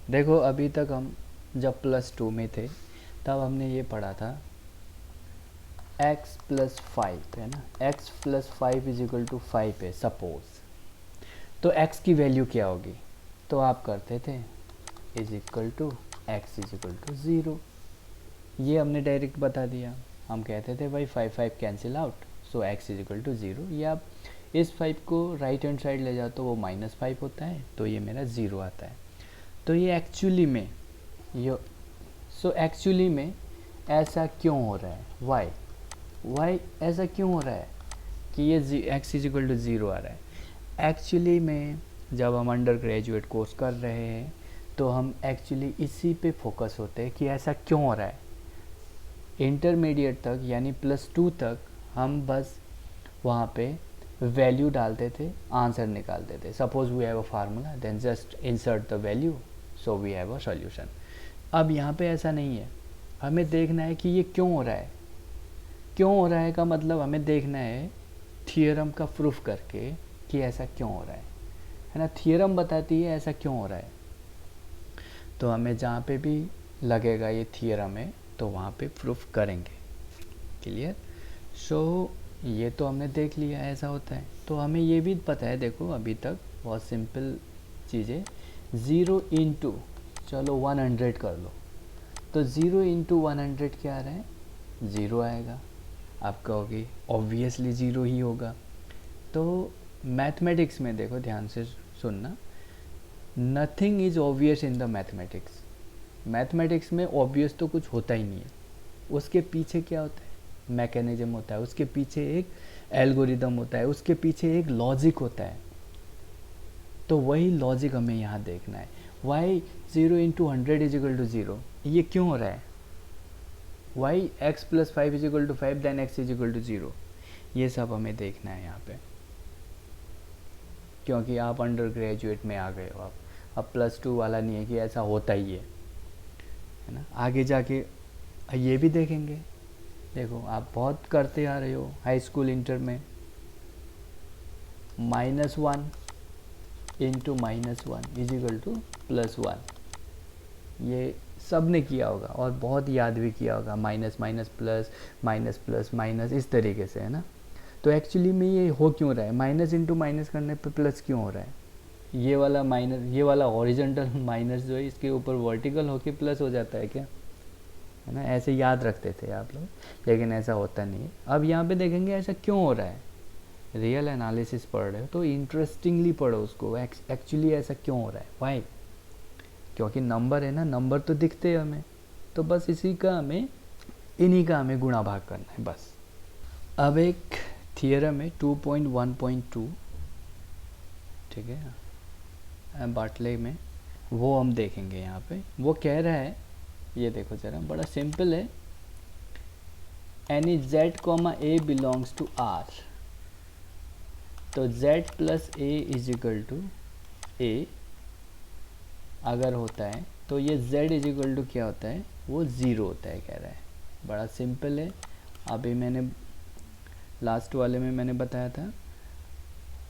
देखो अभी तक हम जब +2 में थे तब हमने ये पढ़ा था x + 5 है ना, x + 5 = 5 है सपोज। तो x की वैल्यू क्या होगी, तो आप करते थे x = 0। ये हमने डायरेक्ट बता दिया। हम कहते थे भाई 5 5 कैंसिल आउट, सो x = 0। ये आप इस 5 को राइट हैंड साइड ले जाओ तो वो -5 होता है, तो ये मेरा 0 आता है। तो ये एक्चुअली में एक्चुअली में ऐसा क्यों हो रहा है, वाई ऐसा क्यों हो रहा है कि ये x = 0 आ रहा है। एक्चुअली में जब हम अंडर ग्रेजुएट कोर्स कर रहे हैं तो हम एक्चुअली इसी पे फोकस होते हैं कि ऐसा क्यों हो रहा है। इंटरमीडिएट तक यानी +2 तक हम बस वहाँ पे वैल्यू डालते थे, आंसर निकालते थे। Suppose we have a formula, then just insert the value, so we have a solution. अब यहाँ पे ऐसा नहीं है, हमें देखना है कि ये क्यों हो रहा है। क्यों हो रहा है का मतलब हमें देखना है थियरम का प्रूफ करके कि ऐसा क्यों हो रहा है ना। थियरम बताती है ऐसा क्यों हो रहा है, तो हमें जहाँ पे भी लगेगा ये थियरम है तो वहाँ पे प्रूफ करेंगे। क्लियर। सो ये तो हमने देख लिया ऐसा होता है। तो हमें ये भी पता है, देखो अभी तक बहुत सिंपल चीज़ें। 0 इंटू चलो 100 कर लो, तो 0 इंटू 100 क्या आ रहा है, 0 आएगा। आप कहोगे ऑब्वियसली 0 ही होगा। तो मैथमेटिक्स में देखो ध्यान से सुनना, nothing is obvious in the mathematics. Mathematics में ऑब्वियस तो कुछ होता ही नहीं है, उसके पीछे क्या होता है, मैकेनिज्म होता है, उसके पीछे एक एल्गोरिदम होता है, उसके पीछे एक लॉजिक होता है। तो वही लॉजिक हमें यहाँ देखना है। वाई 0 इंटू 100 = 0, ये क्यों हो रहा है। वाई x + 5 = 5 देन x = 0, ये सब हमें देखना है यहाँ पे, क्योंकि आप अंडर ग्रेजुएट में आ गए हो। अब +2 वाला नहीं है कि ऐसा होता ही है ना। आगे जाके ये भी देखेंगे। देखो आप बहुत करते आ रहे हो हाई स्कूल इंटर में, -1 इंटू -1 = +1, ये सब ने किया होगा और बहुत याद भी किया होगा। Minus minus plus, minus plus minus, इस तरीके से है ना। तो एक्चुअली में ये हो क्यों रहा है, माइनस इंटू माइनस करने पे प्लस क्यों हो रहा है। ये वाला माइनस, ये वाला हॉरिजॉन्टल माइनस जो है इसके ऊपर वर्टिकल होके प्लस हो जाता है क्या, है ना। ऐसे याद रखते थे आप लोग, लेकिन ऐसा होता नहीं है। अब यहाँ पे देखेंगे ऐसा क्यों हो रहा है। रियल एनालिसिस पढ़ रहे हो तो इंटरेस्टिंगली पढ़ो उसको, एक्चुअली ऐसा क्यों हो रहा है, वाई। क्योंकि नंबर है ना, नंबर तो दिखते हैं हमें, तो बस इसी का हमें, इन्हीं का हमें गुणा भाग करना है बस। अब एक थियरम है 2.1.2, ठीक है, बार्टले में, वो हम देखेंगे यहाँ पे। वो कह रहा है, ये देखो ज़रा, बड़ा सिंपल है। Any z, a belongs to r, तो z + a = a अगर होता है तो ये z = क्या होता है, वो 0 होता है, कह रहा है। बड़ा सिंपल है। अभी मैंने लास्ट वाले में मैंने बताया था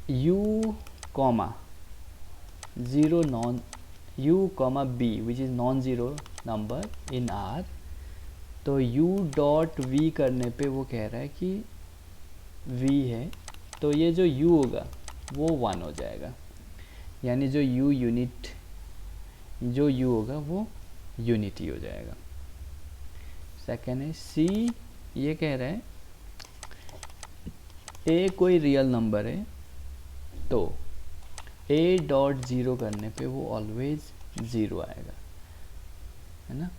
u, 0 non u, b which is non zero number in r, तो u.v करने पे वो कह रहा है कि v है, तो ये जो u होगा वो 1 हो जाएगा, यानी जो u यूनिट, जो u होगा वो यूनिटी हो जाएगा। सेकेंड है c, ये कह रहा है a कोई रियल नंबर है तो a.0 करने पे वो ऑलवेज 0 आएगा, है ना।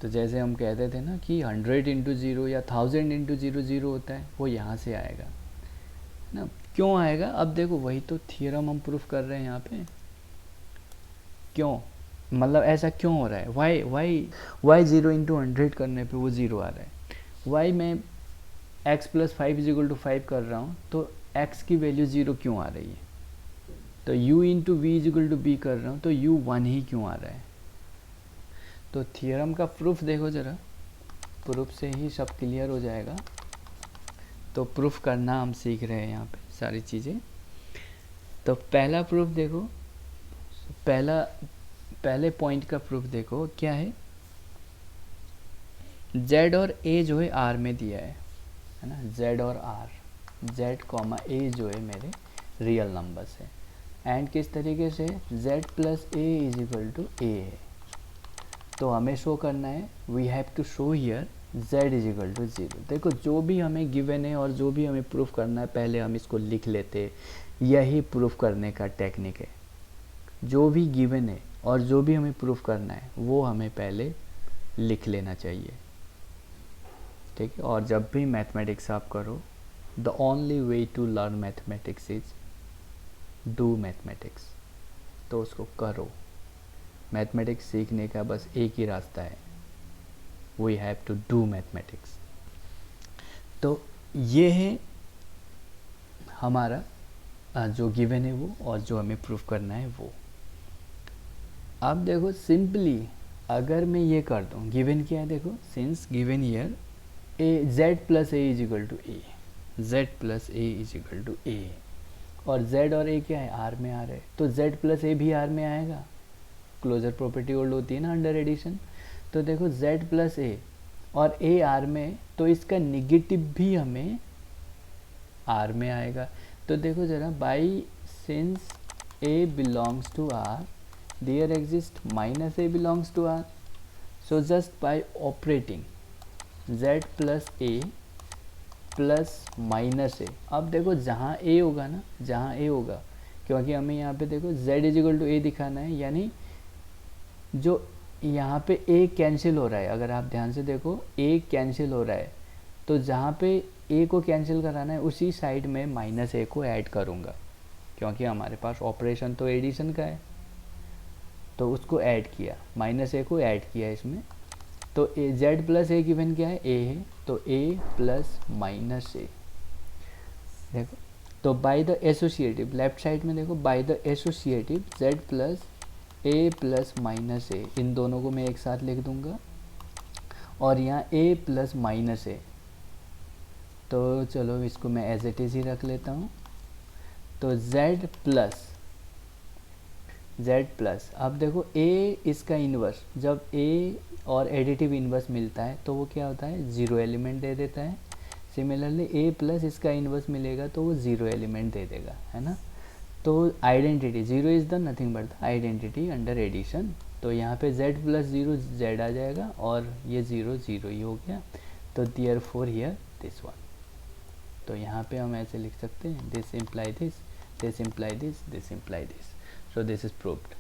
तो जैसे हम कहते थे ना कि 100 इंटू 0 या 1000 इंटू 0 0 होता है, वो यहाँ से आएगा, है ना। क्यों आएगा, अब देखो वही तो थियरम हम प्रूफ कर रहे हैं यहाँ पे। क्यों, मतलब ऐसा क्यों हो रहा है, वाई 0 इंटू 100 करने पे वो 0 आ रहा है। वाई मैं x + 5 = 5 कर रहा हूँ तो x की वैल्यू 0 क्यों आ रही है। तो u इंटू v = b कर रहा हूँ तो u 1 ही क्यों आ रहा है। तो थियरम का प्रूफ देखो ज़रा, प्रूफ से ही सब क्लियर हो जाएगा। तो प्रूफ करना हम सीख रहे हैं यहाँ पे सारी चीज़ें। तो पहला प्रूफ देखो, पहले पॉइंट का प्रूफ देखो क्या है, z और a जो है r में दिया है ना, z और r, z कॉमा a जो है मेरे रियल नंबर्स है, एंड किस तरीके से z plus a is equal to a है। तो हमें शो करना है, we have to show here z is equal to 0। देखो जो भी हमें गिवन है और जो भी हमें प्रूफ करना है पहले हम इसको लिख लेते, यही प्रूफ करने का टेक्निक है। जो भी गिवन है और जो भी हमें प्रूफ करना है वो हमें पहले लिख लेना चाहिए, ठीक है। और जब भी मैथमेटिक्स आप करो, the only way to learn mathematics is do mathematics. तो उसको करो, मैथमेटिक्स सीखने का बस एक ही रास्ता है, we have to do mathematics. तो ये है हमारा जो गिवन है वो, और जो हमें प्रूफ करना है वो। अब देखो सिंपली अगर मैं ये कर दूँ, गिवन क्या है देखो, since given here a z plus a is equal to a, z plus a is equal to a, और z और a क्या है, r में आ रहा है, तो z प्लस ए भी r में आएगा। क्लोजर प्रॉपर्टी होल्ड होती है ना अंडर एडिशन। तो देखो z प्लस ए और a r में, तो इसका निगेटिव भी हमें r में आएगा। तो देखो ज़रा, by since a belongs to r, there exist minus a belongs to r, so just by operating z plus a plus minus a. अब देखो जहाँ a होगा ना, जहाँ a होगा, क्योंकि हमें यहाँ पे देखो z इज इक्वल टू ए दिखाना है, यानी जो यहाँ पे a कैंसिल हो रहा है, अगर आप ध्यान से देखो a कैंसिल हो रहा है, तो जहाँ पे a को कैंसिल कराना है उसी साइड में माइनस a को ऐड करूँगा, क्योंकि हमारे पास ऑपरेशन तो एडिशन का है। तो उसको ऐड किया, माइनस a को ऐड किया इसमें, तो z प्लस ए गिवन क्या है, a है, तो a प्लस माइनस ए। देखो तो by the associative, left side में देखो by the associative z plus a plus minus a, इन दोनों को मैं एक साथ लिख दूंगा, और यहाँ a प्लस माइनस ए, तो चलो इसको मैं एज इट इज़ ही रख लेता हूँ। तो z प्लस, अब देखो a इसका इन्वर्स, जब a और एडिटिव इन्वर्स मिलता है तो वो क्या होता है, ज़ीरो एलिमेंट दे देता है। सिमिलरली a प्लस इसका इन्वर्स मिलेगा तो वो ज़ीरो एलिमेंट दे देगा, है ना। तो identity zero is the nothing but the identity under addition. तो यहाँ पे z प्लस ज़ीरो z आ जाएगा, और ये ज़ीरो ज़ीरो ही हो गया, तो therefore here this one. तो यहाँ पे हम ऐसे लिख सकते हैं, this imply this, this imply this, this imply this, so this is proved.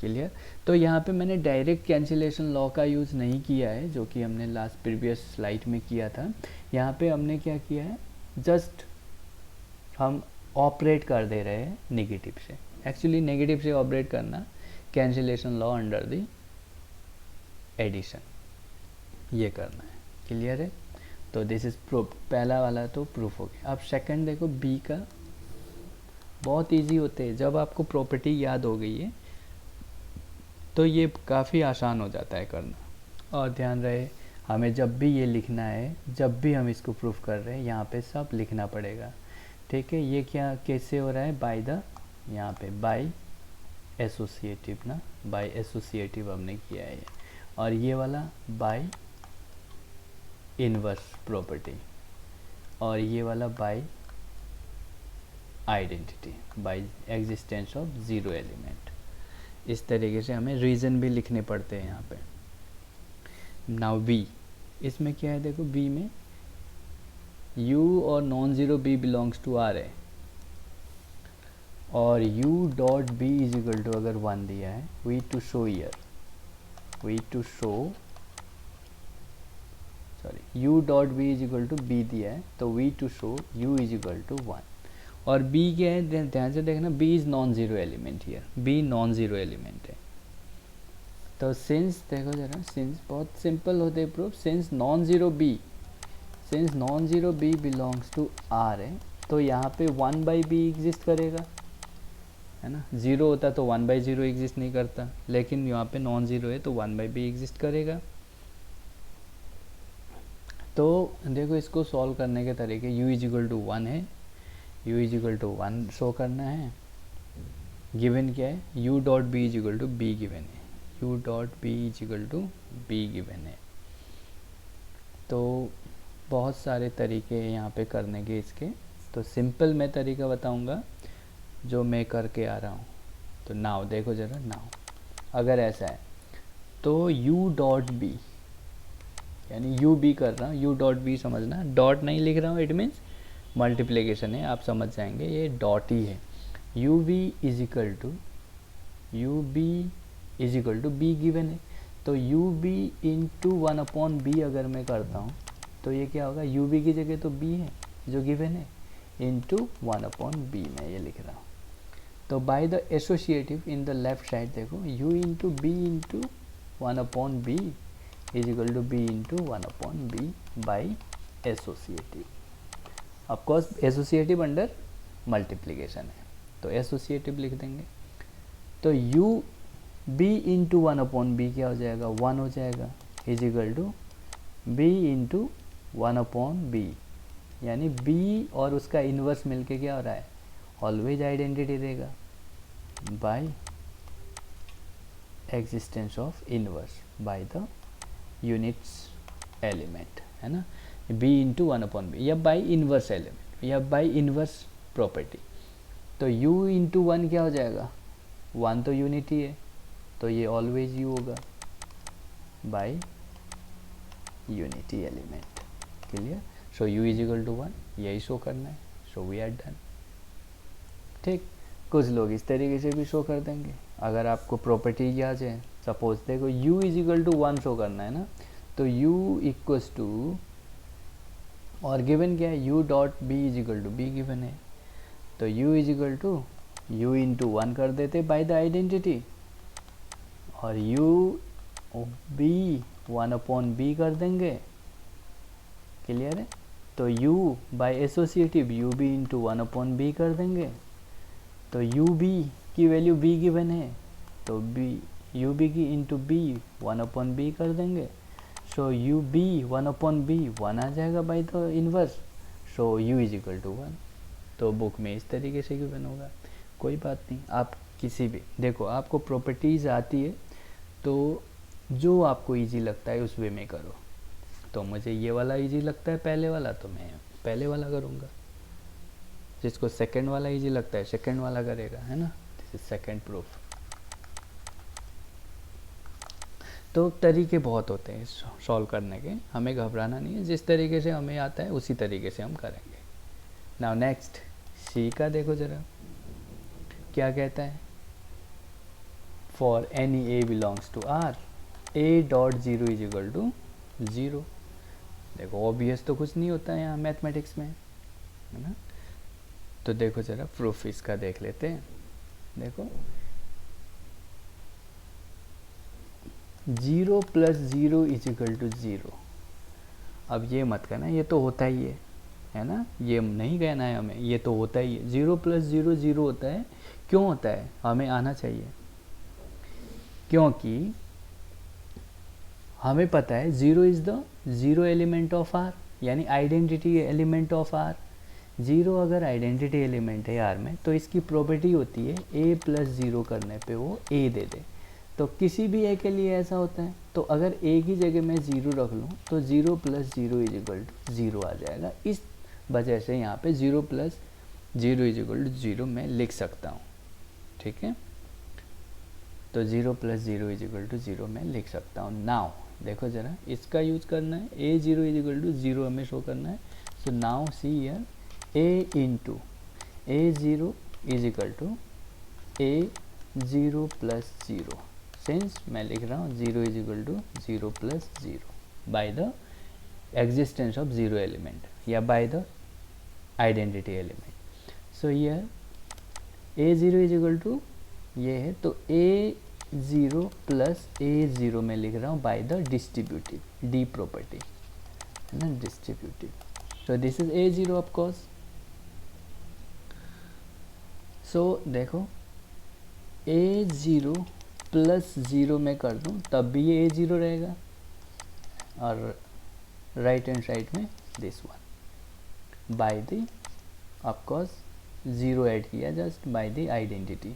Clear. तो यहाँ पे मैंने डायरेक्ट कैंसिलेशन लॉ का यूज़ नहीं किया है, जो कि हमने लास्ट प्रीवियस स्लाइड में किया था। यहाँ पे हमने क्या किया है, जस्ट हम ऑपरेट कर दे रहे हैं नेगेटिव से। एक्चुअली नेगेटिव से ऑपरेट करना cancellation law under the addition, ये करना है। क्लियर है। तो दिस इज प्रूफ, पहला वाला तो प्रूफ हो गया। अब सेकंड देखो, बी का बहुत इजी होते हैं, जब आपको प्रॉपर्टी याद हो गई है तो ये काफ़ी आसान हो जाता है करना। और ध्यान रहे, हमें जब भी ये लिखना है, जब भी हम इसको प्रूफ कर रहे हैं, यहाँ पे सब लिखना पड़ेगा, ठीक है। ये क्या कैसे हो रहा है, बाय द, यहाँ पे बाय एसोसिएटिव ना, बाय एसोसिएटिव हमने किया है, और ये वाला बाय इनवर्स प्रॉपर्टी, और ये वाला by identity, by existence of zero element. इस तरीके से हमें रीज़न भी लिखने पड़ते हैं यहाँ पे। नाउ बी, इसमें क्या है देखो, बी में u और non zero b belongs to r है, और u dot b is equal to अगर 1 दिया है, we to show here, we to show, sorry, u dot b is equal to b दिया है, तो we to show u is equal to 1। और b क्या है, ध्यान से देखना, b is non zero element here, b non zero element है। तो सिंस देखो जरा, सिंस बहुत सिंपल होते हैं proof, since non zero b, since non zero b belongs to r है, तो यहाँ पे 1 बाई बी एग्जिस्ट करेगा, है ना। ज़ीरो होता तो 1 बाई ज़ीरो एग्जिस्ट नहीं करता, लेकिन यहाँ पे नॉन ज़ीरो है तो 1 बाई बी एग्जिस्ट करेगा। तो देखो इसको सॉल्व करने के तरीके, u इज इक्वल टू 1 है, u is equal to 1 show करना है, गिवन क्या है, u dot b is equal to b given है, u dot b is equal to b given है। तो बहुत सारे तरीके हैं यहाँ पे करने के इसके, तो सिंपल मैं तरीका बताऊँगा जो मैं करके आ रहा हूँ। तो नाउ देखो ज़रा, नाउ अगर ऐसा है तो u डॉट बी, यानी u b कर रहा हूँ, u डॉट बी समझना, डॉट नहीं लिख रहा हूँ, इट मीन्स मल्टीप्लिकेशन है, आप समझ जाएंगे ये डॉट ही है। u b is equal to b given है, तो u b इंटू 1 बी अगर मैं करता हूँ तो ये क्या होगा, u b की जगह तो b है जो गिवन है, इंटू 1/b मैं ये लिख रहा हूँ। तो by the associative in the left side देखो, u into b into 1/b is equal to b into 1/b by associative. Of course associative under multiplication है, तो एसोसिएटिव लिख देंगे। तो u b इंटू 1/b क्या हो जाएगा, 1 हो जाएगा, is equal to b into 1/b, यानी b और उसका इन्वर्स मिलके क्या हो रहा है, ऑलवेज आइडेंटिटी देगा by existence of inverse by the units element, है ना, b इंटू 1/b या बाय इन्वर्स एलिमेंट या बाय इन्वर्स प्रॉपर्टी। तो u इंटू 1 क्या हो जाएगा, 1 तो यूनिटी है, तो ये ऑलवेज u होगा by unity element. Clear? So u is equal to 1, यही शो करना है, सो वी आर डन। ठीक, कुछ लोग इस तरीके से भी शो कर देंगे अगर आपको प्रॉपर्टी याद है। सपोज देखो u is equal to 1 show करना है ना, तो u इक्वल्स टू, और गिवन क्या है, u dot b is equal to b given है, तो u is equal to u into 1 कर देते बाय द आइडेंटिटी, और u b 1/b कर देंगे। क्लियर है? तो u by associative u b into 1/b कर देंगे, तो u b की वैल्यू b गिवन है, तो b u b की इंटू b 1/b कर देंगे, सो u b 1/b 1 आ जाएगा by the inverse, so u is equal to 1। तो बुक में इस तरीके से गिवन होगा, कोई बात नहीं, आप किसी भी देखो, आपको प्रॉपर्टीज़ आती है तो जो आपको इजी लगता है उस वे में करो। तो मुझे ये वाला इजी लगता है पहले वाला, तो मैं पहले वाला करूँगा, जिसको सेकंड वाला इजी लगता है सेकंड वाला करेगा, है ना। This is second proof. तो तरीके बहुत होते हैं सॉल्व करने के, हमें घबराना नहीं है, जिस तरीके से हमें आता है उसी तरीके से हम करेंगे। नाउ नेक्स्ट सी का देखो ज़रा क्या कहता है, for any A belongs to R A dot zero is equal to 0। देखो ऑब्वियस तो कुछ नहीं होता है यहाँ मैथमेटिक्स में, है ना। तो देखो ज़रा प्रूफ इसका देख लेते हैं। देखो 0 प्लस 0 इज इक्वल टू 0। अब ये मत कहना ये तो होता ही है ना, ये नहीं कहना है हमें, ये तो होता ही है। 0 प्लस 0 0 होता है, क्यों होता है हमें आना चाहिए, क्योंकि हमें पता है 0 is the 0 element of R, यानी आइडेंटिटी एलिमेंट ऑफ आर। 0 अगर आइडेंटिटी एलिमेंट है आर में, तो इसकी प्रॉपर्टी होती है a प्लस 0 करने पे वो a दे दे। तो किसी भी a के लिए ऐसा होता है, तो अगर a की जगह मैं 0 रख लूँ तो 0 प्लस 0 इज इक्वल टू 0 आ जाएगा। इस वजह से यहाँ पे 0 प्लस 0 इज इक्वल टू 0 मैं लिख सकता हूँ, ठीक है। तो 0 प्लस 0 इज इक्वल टू 0 मैं लिख सकता हूँ। नाउ देखो ज़रा इसका यूज करना है, a0 इज इक्वल टू 0 हमें शो करना है। So now see here a into a0 is equal to a0 plus 0, since मैं लिख रहा हूँ 0 is equal to 0 plus 0 by the existence of 0 element या by the identity element. So here a0 is equal to ये है, तो a0 plus a0 में लिख रहा हूँ by the distributive D property, है ना, distributive. So this is a0 of course. So देखो a0 प्लस 0 में कर दूँ तब भी ये a0 रहेगा, और राइट हैंड साइड में this one by the of course 0 add किया just by the identity,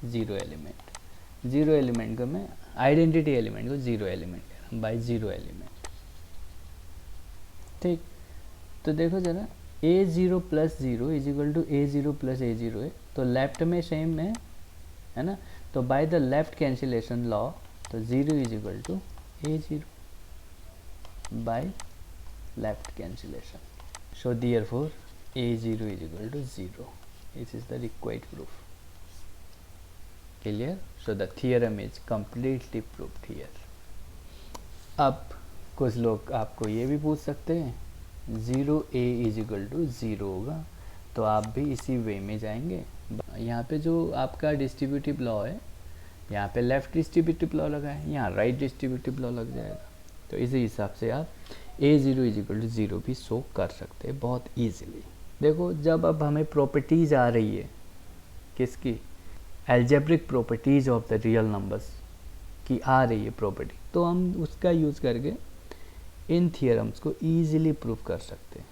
zero element को मैं आइडेंटिटी एलिमेंट को ज़ीरो एलिमेंट कह रहा हूँ, बाय ज़ीरो एलिमेंट। ठीक, तो देखो जरा a0 plus zero is equal to a0 plus a0 है, तो लेफ्ट में सेम है ना, तो by the left cancellation law तो zero is equal to a0 by left cancellation, so therefore a0 is equal to 0. This is the required proof. Clear? So the theorem is completely proved here. अब कुछ लोग आपको ये भी पूछ सकते हैं 0a is equal to 0 होगा, तो आप भी इसी वे में जाएंगे। यहाँ पे जो आपका डिस्ट्रीब्यूटिव लॉ है, यहाँ पे लेफ्ट डिस्ट्रीब्यूटिव लॉ लगा है, यहाँ राइट डिस्ट्रीब्यूटिव लॉ लग जाएगा, तो इसी हिसाब से आप a0 इज इक्वल टू 0 भी शो कर सकते हैं बहुत ईजिली। देखो जब अब हमें प्रॉपर्टीज़ आ रही है किसकी, algebraic properties of the real numbers की आ रही है प्रॉपर्टी, तो हम उसका यूज़ करके इन थियरम्स को ईजिली प्रूव कर सकते हैं।